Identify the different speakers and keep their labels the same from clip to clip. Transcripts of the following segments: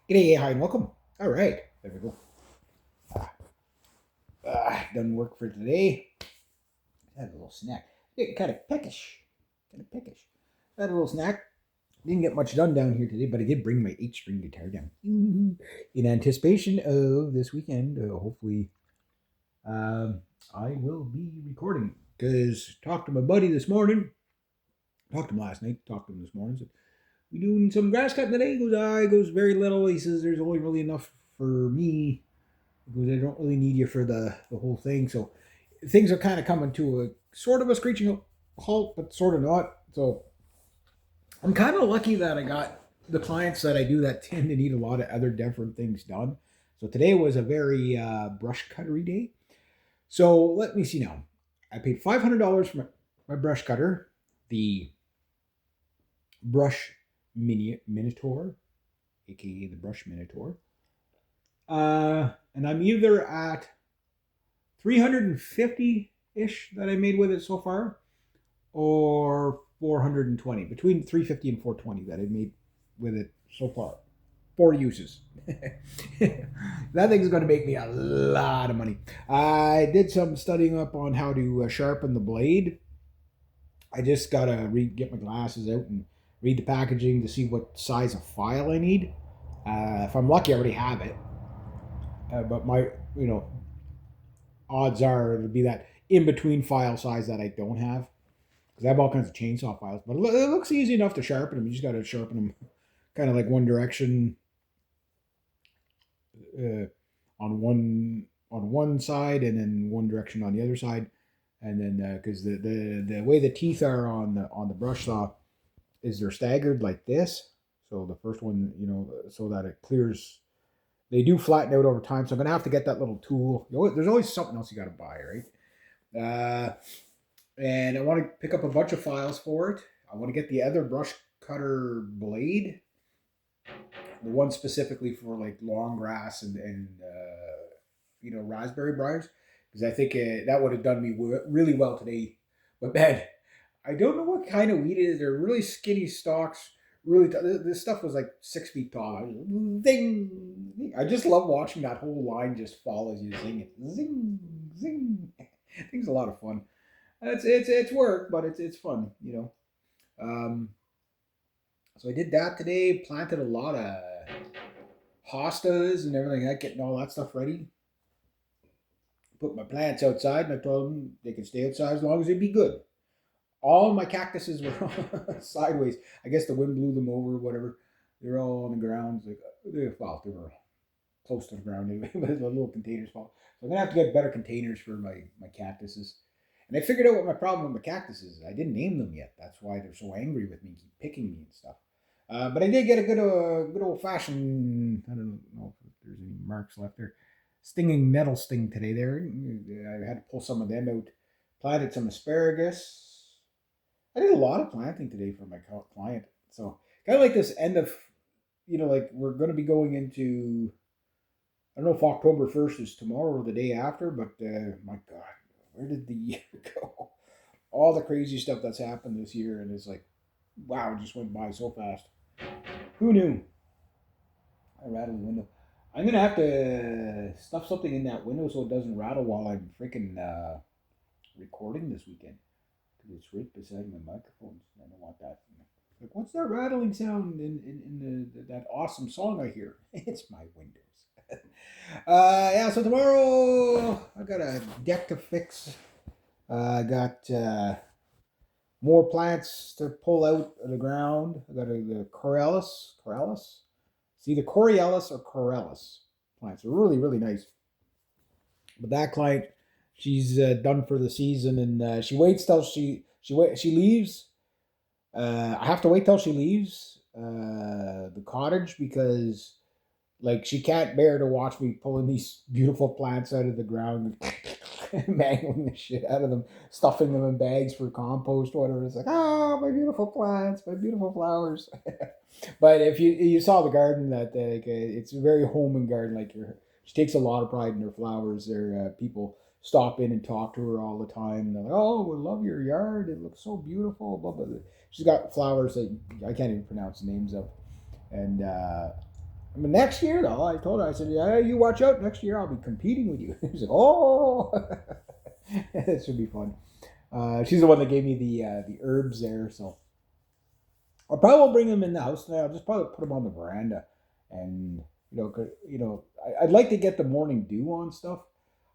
Speaker 1: G'day, hi, and welcome. All right, there we go. Done work for today. Had a little snack. Getting kind of peckish. Kind of peckish. Had a little snack. Didn't get much done down here today, but I did bring my 8 string guitar down. In anticipation of this weekend, hopefully, um, I will be recording. Because talked to my buddy this morning. Talked to him last night. Talked to him this morning. Said, we doing some grass cutting today? He goes, very little. He says, there's only really enough for me because I don't really need you for the whole thing. So things are kind of coming to a sort of a screeching halt, but sort of not. So I'm kind of lucky that I got the clients that I do that tend to need a lot of other different things done. So today was a very brush cuttery day. So let me see now. I paid $500 for my brush cutter, the Brush Minotaur, aka the Brush Minotaur. And I'm either at 350 ish that I made with it so far, or 420, between 350 and 420 that I made with it so far. 4 uses. That thing's going to make me a lot of money. I did some studying up on how to sharpen the blade. I just got to get my glasses out and read the packaging to see what size of file I need. If I'm lucky, I already have it. But odds are it'll be that in between file size that I don't have. Because I have all kinds of chainsaw files. But it looks easy enough to sharpen them. You just got to sharpen them kind of like one direction uh, on one side and then one direction on the other side. And then because the way the teeth are on the brush saw is they're staggered like this. So the first one, so that it clears. They do flatten out over time. So I'm gonna have to get that little tool. There's always something else you got to buy, right? And I want to pick up a bunch of files for it. I want to get the other brush cutter blade, the one specifically for like long grass and raspberry briars, because I think that would have done me really well today. But man, I don't know what kind of weed it is. They're really skinny stalks. Really, this stuff was like 6 feet tall. Zing, zing. I just love watching that whole line just fall as you zing it. Zing, zing. I think it's a lot of fun. It's work, but it's fun. Um, so I did that today. Planted a lot of hostas and everything like that, getting all that stuff ready. Put my plants outside, and I told them they can stay outside as long as they be good. All my cactuses were sideways. I guess the wind blew them over or whatever. They're all on the ground. They were close to the ground anyway, but the little containers fall. So I'm gonna have to get better containers for my cactuses. And I figured out what my problem with my cactuses is. I didn't name them yet. That's why they're so angry with me, keep picking me and stuff. But I did get a good old fashioned. I don't know if there's any marks left there. Stinging nettle sting today. There, I had to pull some of them out. Planted some asparagus. I did a lot of planting today for my client. So kind of like this end of, like we're going to be going into. I don't know if October 1st is tomorrow or the day after, but my God, where did the year go? All the crazy stuff that's happened this year, and it's like, wow, it just went by so fast. Who knew? I rattled the window. I'm gonna have to stuff something in that window so it doesn't rattle while I'm freaking recording this weekend. Because it's right beside my microphones. I don't want that. Like, what's that rattling sound in that awesome song I hear? It's my windows. Yeah, so tomorrow I got a deck to fix. I got more plants to pull out of the ground. I got the Corellis. See, the Coriolis or Corellis plants are really, really nice. But that client, she's done for the season, and she waits till she leaves. I have to wait till she leaves the cottage because like she can't bear to watch me pulling these beautiful plants out of the ground and mangling the shit out of them, stuffing them in bags for compost, or whatever. It's like, oh, my beautiful plants, my beautiful flowers. But if you saw the garden, that it's a very home and garden. Like she takes a lot of pride in her flowers. There, people stop in and talk to her all the time. And they're like, "Oh, we love your yard. It looks so beautiful." Blah blah. She's got flowers that I can't even pronounce the names of, and I mean, next year though, I told her, I said, yeah, you watch out. Next year I'll be competing with you. She said, oh, this should be fun. She's the one that gave me the herbs there, so I probably won't bring them in the house. I'll just probably put them on the veranda, and I'd like to get the morning dew on stuff.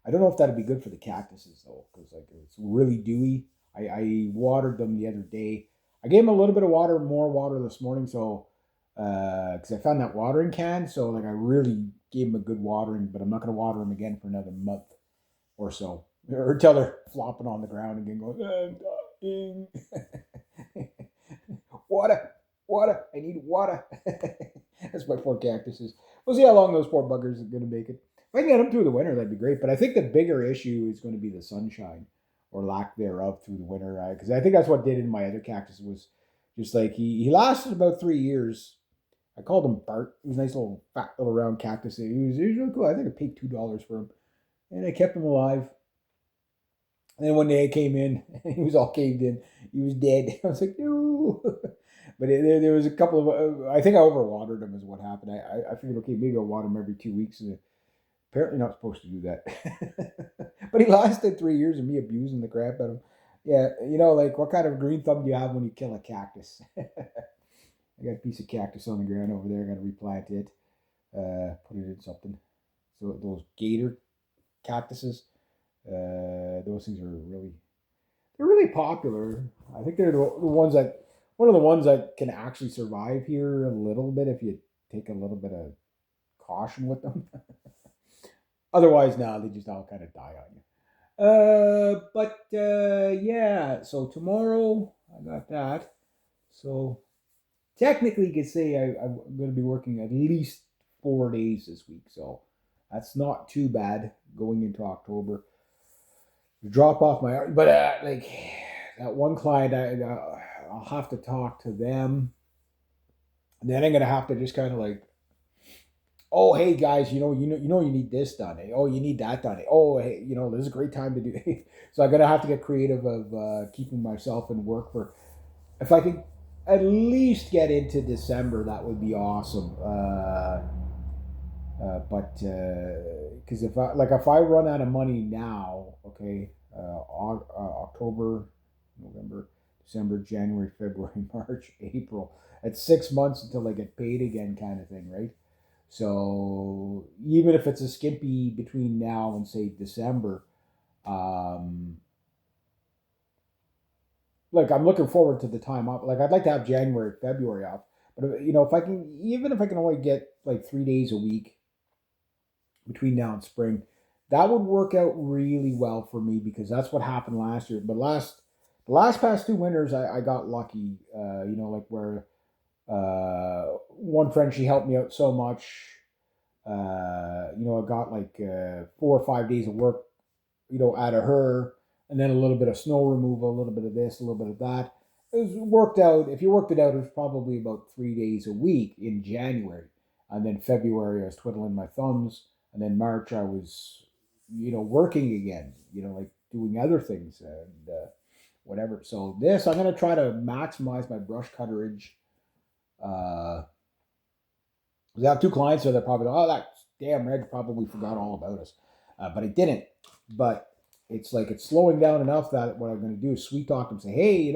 Speaker 1: I don't know if that'd be good for the cactuses though, because like it's really dewy. I watered them the other day. I gave them a little bit of water, more water this morning, so because I found that watering can, so like I really gave them a good watering, but I'm not going to water them again for another month or so, or until they're flopping on the ground again, going, I'm dying. Water, water, I need water. That's my poor cactuses. We'll see how long those poor buggers are going to make it. If I can get them through the winter, that'd be great. But I think the bigger issue is going to be the sunshine or lack thereof through the winter. Because I think that's what did in my other cactus was just like he lasted about 3 years. I called him Bart. He was a nice little fat little round cactus. He was really cool. I think I paid $2 for him, and I kept him alive. And then one day I came in and he was all caved in. He was dead. I was like, no. But there was a couple of, I think I overwatered him is what happened. I figured, okay, maybe I'll water him every 2 weeks. And apparently not supposed to do that. But he lasted 3 years of me abusing the crap out of him. Yeah, like what kind of green thumb do you have when you kill a cactus? I got a piece of cactus on the ground over there. I got to replant it, put it in something. So those gator cactuses, those things are they're really popular. I think they're the ones that one of the ones that can actually survive here a little bit if you take a little bit of caution with them. Otherwise, now they just all kind of die on you. But yeah. So tomorrow I got that. So technically, you could say I'm going to be working at least 4 days this week. So that's not too bad going into October. Drop off my but like that one client I'll have to talk to them, and then I'm gonna have to just kind of like, oh hey guys, you need this done, eh? Oh, you need that done, eh? Oh hey, this is a great time to do it. So I'm gonna have to get creative of keeping myself in work for, if I can at least get into December, that would be awesome. But because if I run out of money now, okay, October, November, December, January, February, March, April, it's 6 months until I get paid again, kind of thing, right? So even if it's a skimpy between now and say December, um, like I'm looking forward to the time off. Like I'd like to have January, February off, but if I can, even if I can only get like 3 days a week between now and spring, that would work out really well for me because that's what happened last year. But the last past 2 winters, I got lucky. Like where one friend, she helped me out so much. I got like 4 or 5 days of work, out of her, and then a little bit of snow removal, a little bit of this, a little bit of that. It was worked out. If you worked it out, it was probably about 3 days a week in January, and then February I was twiddling my thumbs, and then March I was, working again, like doing other things and whatever. So this I'm gonna try to maximize my brush cutterage. Uh, I have 2 clients there that probably, oh, that damn Reg probably forgot all about us, but I didn't. But it's like it's slowing down enough that what I'm going to do is sweet talk them, say, hey, if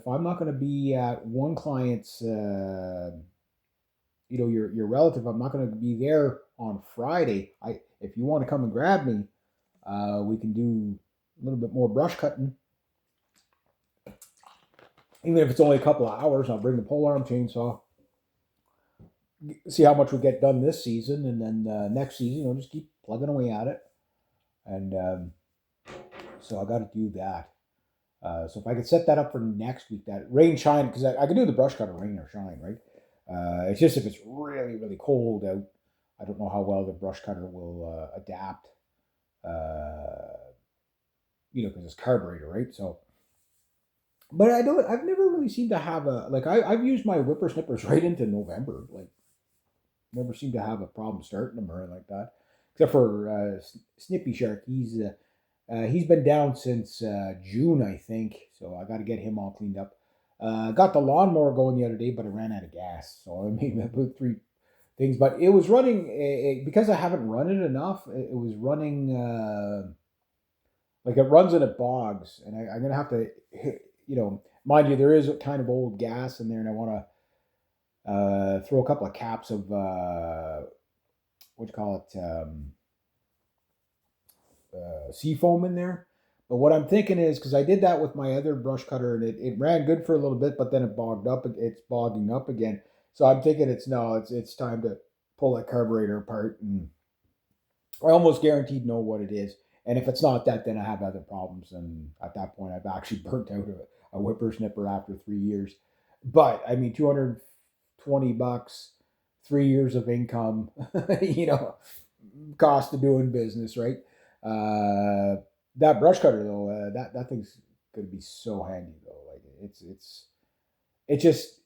Speaker 1: I'm not going to be at one client's, your relative, I'm not going to be there on Friday. If you want to come and grab me, we can do a little bit more brush cutting. Even if it's only a couple of hours, I'll bring the pole arm chainsaw, see how much we get done this season, and then next season, just keep plugging away at it. And so I got to do that. So if I could set that up for next week, that rain shine, because I can do the brush cutter rain or shine, right? It's just if it's really really cold out, I don't know how well the brush cutter will adapt. Because it's carburetor, right? So, but I don't. I've never really seemed to have a like. I've used my whippersnippers right into November. Like, never seemed to have a problem starting them or anything like that, except for Snippy Shark. He's been down since June, I think. So I got to get him all cleaned up. Got the lawnmower going the other day, but it ran out of gas, so I made about three things. But it was running because I haven't run it enough. It was running like it runs and it bogs, and I'm gonna have to, mind you, there is a kind of old gas in there, and I want to throw a couple of caps of what do you call it, sea foam in there. But what I'm thinking is, because I did that with my other brush cutter, and it ran good for a little bit, but then it bogged up. It's bogging up again. So I'm thinking it's time to pull that carburetor apart, and I almost guaranteed know what it is. And if it's not that, then I have other problems. And at that point, I've actually burnt out a whippersnipper after 3 years. But I mean, $220, 3 years of income, cost of doing business, right? That brush cutter though, that thing's gonna be so handy though. Like it's just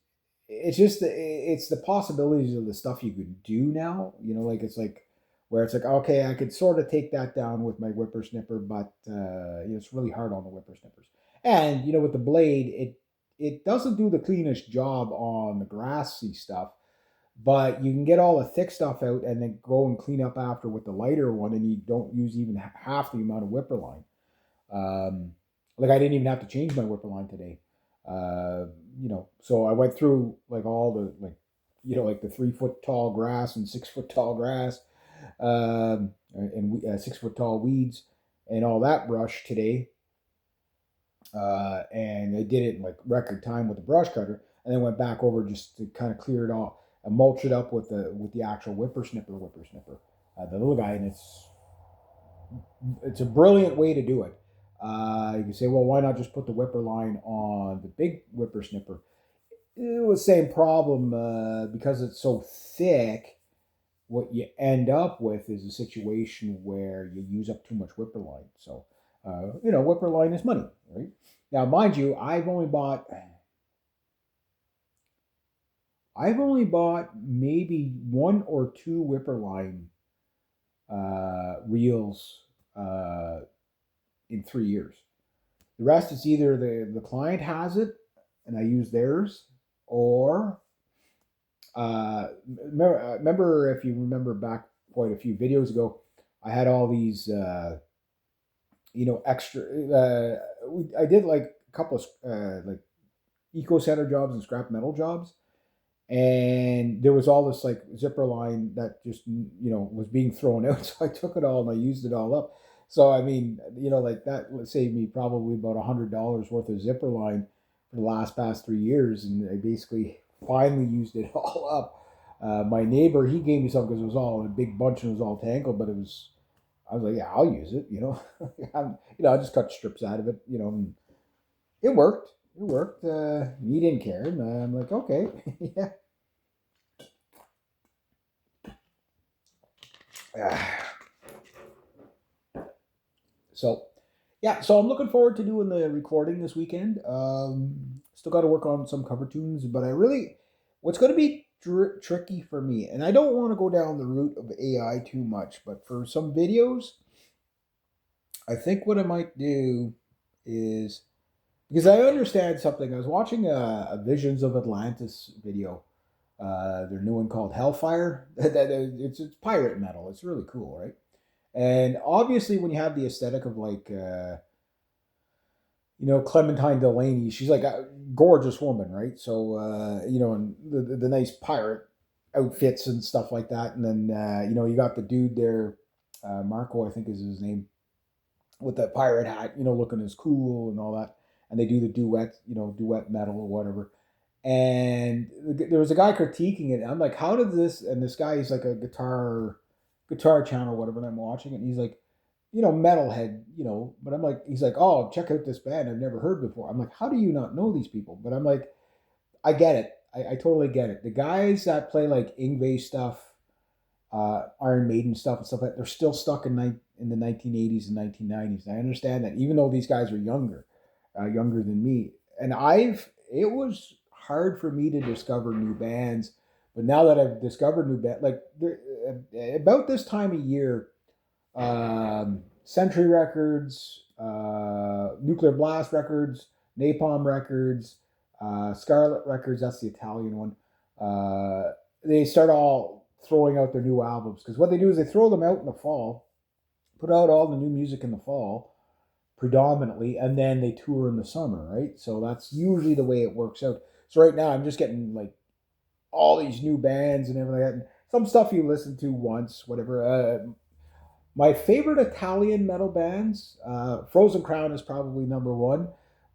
Speaker 1: it's the possibilities of the stuff you could do now. Like it's like where it's like, okay, I could sort of take that down with my whippersnipper, but it's really hard on the whippersnippers. And with the blade, it doesn't do the cleanest job on the grassy stuff, but you can get all the thick stuff out and then go and clean up after with the lighter one, and you don't use even half the amount of whipper line. Like I didn't even have to change my whipper line today. So I went through like all the like the 3 foot tall grass and 6 foot tall grass, and 6 foot tall weeds and all that brush today. And I did it in like record time with the brush cutter, and then went back over just to kind of clear it all and mulch it up with the actual whippersnipper, the little guy, and it's a brilliant way to do it. You can say, well, why not just put the whipper line on the big whippersnipper? It was the same problem because it's so thick. What you end up with is a situation where you use up too much whipper line. So, whipper line is money, right? Now, mind you, I've only bought maybe one or two whipper line reels in 3 years. The rest is either the client has it and I use theirs, or remember if you remember back quite a few videos ago, I had all these extra. I did like a couple of like eco center jobs and scrap metal jobs, and there was all this like zipper line that just was being thrown out. So I took it all and I used it all up. So I mean, like that saved me probably about $100 worth of zipper line for the past 3 years, and I basically finally used it all up. My neighbor, he gave me some because it was all in a big bunch and it was all tangled, but I was like, yeah, I'll use it. I just cut strips out of it. And it worked. It worked. He didn't care, and I'm like, okay, yeah. So, yeah, so I'm looking forward to doing the recording this weekend. Still got to work on some cover tunes, but what's going to be tricky for me, and I don't want to go down the route of AI too much, but for some videos, I think what I might do is, because I understand something. I was watching a Visions of Atlantis video, their new one called Hellfire. It's pirate metal. It's really cool, right? And obviously, when you have the aesthetic of like, Clementine Delaney, she's like a gorgeous woman, right? So, and the nice pirate outfits and stuff like that. And then, you got the dude there, Marco, I think is his name, with that pirate hat, looking as cool and all that. And they do the duet metal or whatever. And there was a guy critiquing it. And I'm like, how did this? And this guy, he's like a guitar channel, whatever. And I'm watching it, and he's like, metalhead, but I'm like, he's like, oh, check out this band I've never heard before. I'm like, how do you not know these people? But I'm like, I get it. I totally get it. The guys that play like Yngwie stuff, Iron Maiden stuff and stuff like that, they're still stuck in the 1980s and 1990s. And I understand that, even though these guys are younger than me, and it was hard for me to discover new bands, but now that I've discovered new band, like about this time of year, Century Records, Nuclear Blast Records, Napalm Records, Scarlet Records, that's the Italian one. They start all throwing out their new albums because what they do is they throw them out in the fall, put out all the new music in the fall predominantly, and then they tour in the summer, right? So that's usually the way it works out. So right now I'm just getting like all these new bands and everything like that. And some stuff you listen to once, whatever. My favorite Italian metal bands, Frozen Crown is probably number one,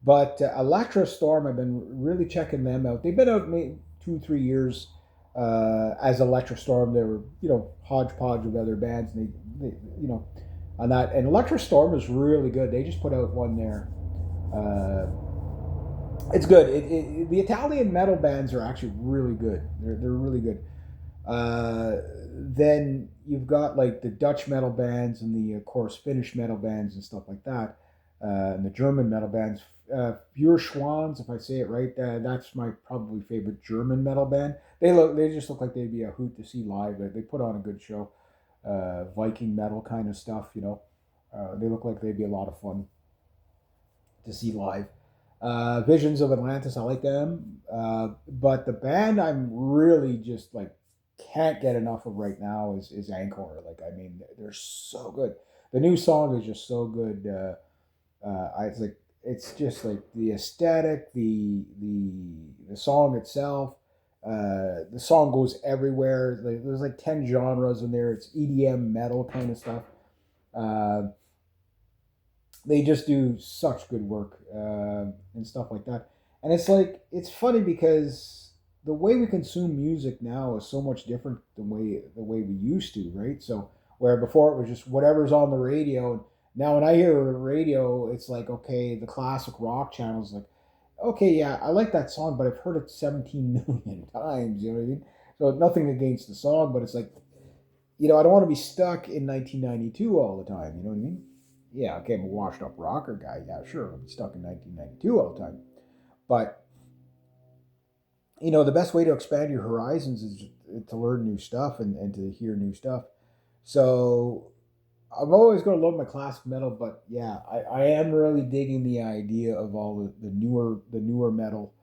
Speaker 1: but Electra Storm, I've been really checking them out. They've been out maybe 2 3 years as Electra Storm. They were hodgepodge of other bands, and they on that. And Electra Storm is really good. They just put out one there. Uh, it's good. The Italian metal bands are actually really good. They're really good. Then you've got like the Dutch metal bands and the of course Finnish metal bands and stuff like that, and the German metal bands. Pure Schwans, if I say it right, that's my probably favorite German metal band. They just look like they'd be a hoot to see live. They put on a good show. Viking metal kind of stuff, they look like they'd be a lot of fun to see live. Visions of Atlantis, I like them. But the band I'm really just like can't get enough of right now is Anchor. Like, I mean, they're so good. The new song is just so good. It's just like the aesthetic, the song itself. The song goes everywhere. There's like 10 genres in there. It's EDM metal kind of stuff. Uh, they just do such good work and stuff like that. And it's like it's funny because the way we consume music now is so much different than the way we used to, right? So where before it was just whatever's on the radio, and now when I hear a radio, it's like okay, the classic rock channels like okay, yeah, I like that song, but I've heard it 17 million times. You know what I mean? So nothing against the song, but it's like I don't want to be stuck in 1992 all the time. You know what I mean? Yeah, okay, I'm a washed up rocker guy. Yeah, sure, I'm stuck in 1992 all the time. But the best way to expand your horizons is to learn new stuff and to hear new stuff. So I'm always going to love my classic metal, but yeah, I am really digging the idea of all the newer metal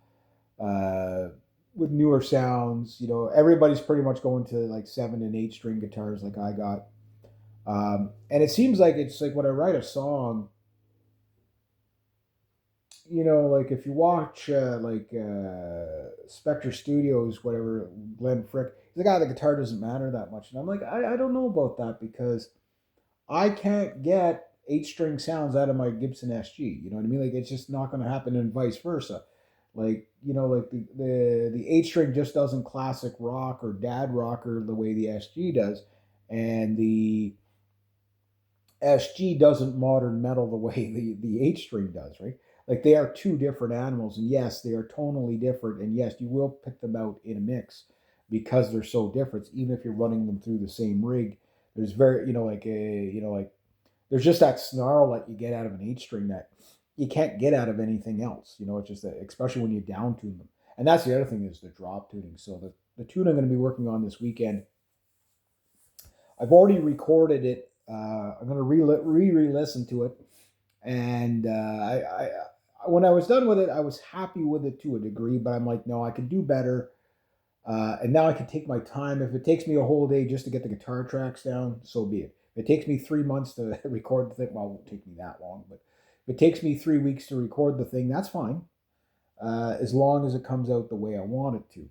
Speaker 1: uh, with newer sounds. Everybody's pretty much going to like 7 and 8 string guitars, like I got. And it seems like it's like when I write a song, like if you watch Spectre Studios, whatever, Glenn Frick, the guy, the guitar doesn't matter that much, and I'm like, I don't know about that because I can't get 8 string sounds out of my Gibson SG. You know what I mean? Like it's just not going to happen, and vice versa. Like like the 8 string just doesn't classic rock or dad rocker the way the SG does, and the SG doesn't modern metal the way the 8 string does. Right? Like they are two different animals, and yes, they are tonally different, and yes, you will pick them out in a mix because they're so different. Even if you're running them through the same rig, there's very like there's just that snarl that you get out of an 8 string that you can't get out of anything else. It's just that, especially when you down tune them. And that's the other thing is the drop tuning. So the tune I'm going to be working on this weekend, I've already recorded it. I'm going to re-listen to it, and when I was done with it, I was happy with it to a degree. But I'm like, no, I could do better. And now I can take my time. If it takes me a whole day just to get the guitar tracks down, so be it. If it takes me 3 months to record the thing, well, it won't take me that long. But if it takes me 3 weeks to record the thing, that's fine, as long as it comes out the way I want it to,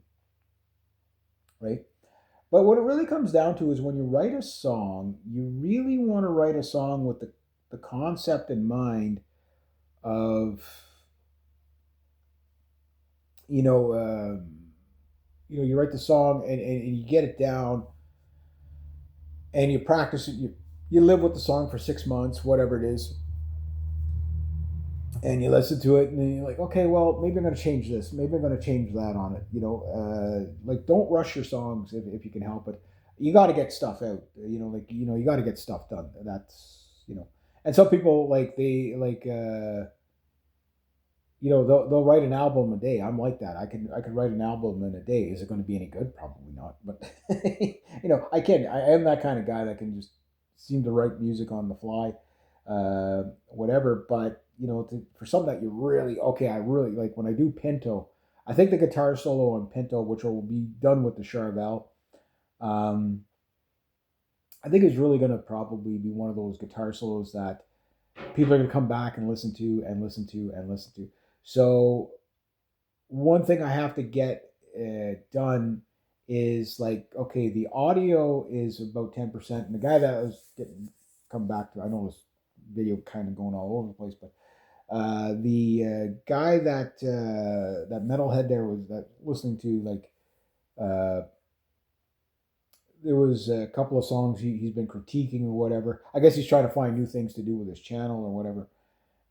Speaker 1: right? But what it really comes down to is when you write a song, you really want to write a song with the concept in mind of, you know, you write the song and you get it down and you practice it. You live with the song for 6 months, whatever it is, and you listen to it and then you're like, okay, well, maybe I'm going to change this, maybe I'm going to change that on it. Like don't rush your songs if you can help it. You got to get stuff out. You got to get stuff done. That's. And some people like they'll write an album a day. I'm like that. I could write an album in a day. Is it going to be any good? Probably not. But I can. I am that kind of guy that can just seem to write music on the fly, whatever. But for something that you really okay, I really like when I do Pinto. I think the guitar solo on Pinto, which will be done with the Charvel, um, I think is really going to probably be one of those guitar solos that people are going to come back and listen to and listen to and listen to. So one thing I have to get done is like, okay, the audio is about 10%, and the guy that was getting come back to, I know this video kind of going all over the place, but the guy that metalhead there was that listening to like uh, there was a couple of songs he's been critiquing or whatever. I guess he's trying to find new things to do with his channel or whatever.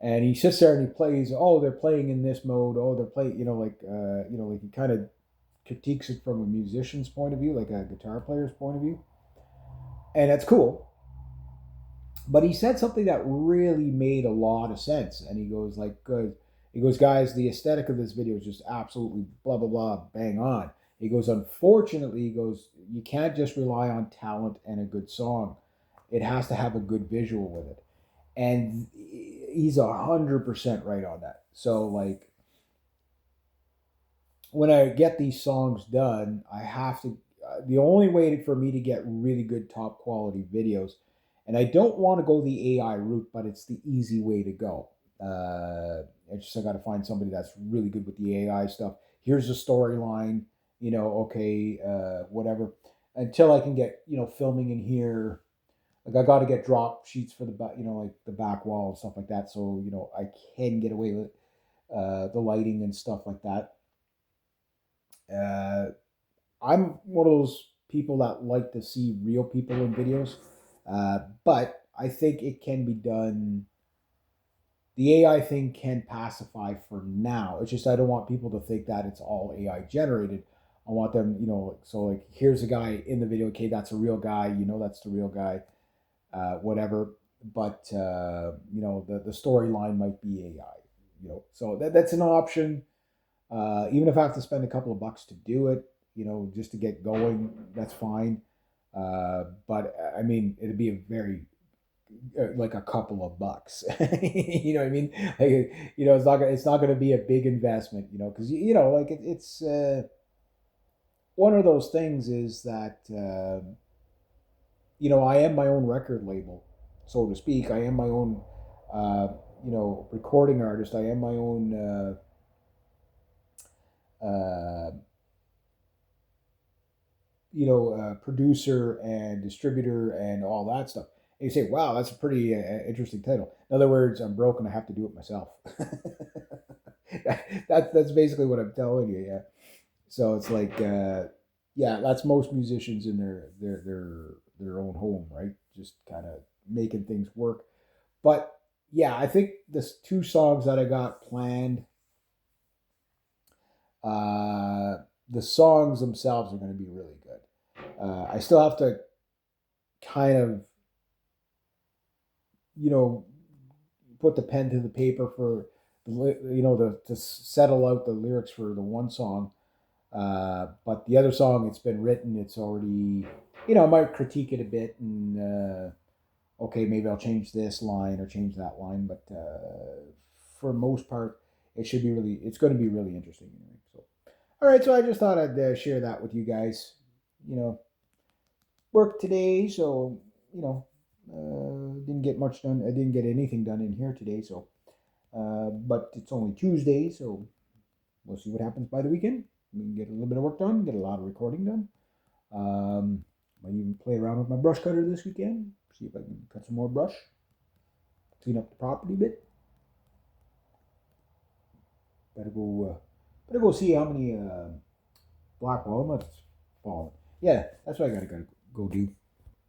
Speaker 1: And he sits there and he plays. Oh, they're playing in this mode. Oh, they're playing. Like he kind of critiques it from a musician's point of view, like a guitar player's point of view, and that's cool. But he said something that really made a lot of sense. And he goes like, "Good." He goes, "Guys, the aesthetic of this video is just absolutely blah blah blah, bang on." He goes, "Unfortunately," he goes, "you can't just rely on talent and a good song. It has to have a good visual with it." And he's 100% right on that. So like when I get these songs done, I have to. The only way for me to get really good top quality videos, and I don't want to go the AI route, but it's the easy way to go. I got to find somebody that's really good with the AI stuff. Here's a storyline, okay, whatever. Until I can get filming in here, like I got to get drop sheets for the back, like the back wall and stuff like that, so I can get away with the lighting and stuff like that. Uh, I'm one of those people that like to see real people in videos, but I think it can be done. The AI thing can pacify for now. It's just I don't want people to think that it's all AI generated. I want them, so like here's a guy in the video. Okay, that's a real guy. That's the real guy. Whatever. But the storyline might be AI. So that's an option. Even if I have to spend a couple of bucks to do it, just to get going, that's fine. But I mean, it'd be a very like a couple of bucks. You know what I mean? Like, it's not gonna be a big investment. Because like it's one of those things is that I am my own record label, so to speak. I am my own recording artist. I am my own. Uh, producer and distributor and all that stuff. And you say, wow, that's a pretty interesting title. In other words, I'm broke and I have to do it myself. That's basically what I'm telling you. Yeah. So it's like, yeah, that's most musicians in their own home, right? Just kind of making things work. But yeah, I think the two songs that I got planned, uh, the songs themselves are going to be really good. I still have to kind of, you know, put the pen to the paper for, to settle out the lyrics for the one song. But the other song, it's been written. It's already, I might critique it a bit and, okay, maybe I'll change this line or change that line. But for most part, it's going to be really interesting. Anyway. So, all right. So I just thought I'd share that with you guys. You know, work today, so didn't get much done. I didn't get anything done in here today, so but it's only Tuesday, so we'll see what happens by the weekend. We can get a little bit of work done, get a lot of recording done. Might even play around with my brush cutter this weekend, see if I can cut some more brush, clean up the property a bit. Better go see how many black walnuts fallen. Yeah, that's what I gotta go do.